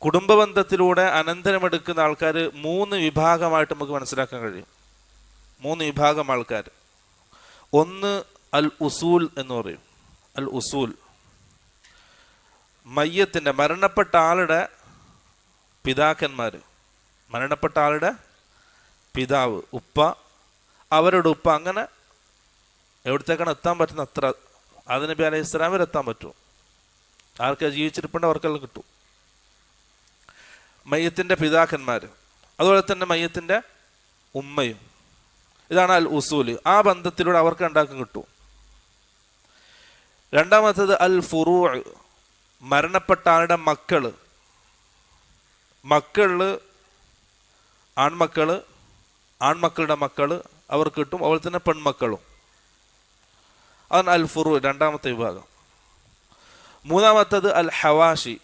കുടുംബബന്ധത്തിലൂടെ അനന്തരമെടുക്കുന്ന ആൾക്കാർ 3 വിഭാഗമായിട്ട് നമുക്ക് മനസ്സിലാക്കാൻ കഴിയും. 3 വിഭാഗം ആൾക്കാർ. ഒന്ന് അൽ ഉസൂൽ എന്ന് പറയും. അൽ ഉസൂൽ മയ്യത്തിൻ്റെ മരണപ്പെട്ട ആളുടെ പിതാക്കന്മാർ, മരണപ്പെട്ട ആളുടെ പിതാവ്, ഉപ്പ, അവരുടെ ഉപ്പ, അങ്ങനെ എവിടത്തേക്കാണ് എത്താൻ പറ്റുന്ന അത്ര ആദം നബി അലൈഹി സ്വലാം വരെ എത്താൻ പറ്റും. ആർക്കാ ജീവിച്ചിരിപ്പുണ്ട് അവർക്കെല്ലാം കിട്ടും. മയ്യത്തിൻ്റെ പിതാക്കന്മാർ, അതുപോലെ തന്നെ മയ്യത്തിൻ്റെ ഉമ്മയും. ഇതാണ് അൽ ഉസൂൽ. ആ ബന്ധത്തിലൂടെ അവർക്ക് ഉണ്ടാക്കും കിട്ടും. രണ്ടാമത്തേത് അൽ ഫുറൂ, മരണപ്പെട്ട ആളുടെ മക്കള്, ആൺമക്കളുടെ മക്കള് അവർക്ക് കിട്ടും. അതുപോലെ തന്നെ പെൺമക്കളും. അതാണ് അൽ ഫുറൂ, രണ്ടാമത്തെ വിഭാഗം. മൂന്നാമത്തേത് അൽ ഹവാഷി,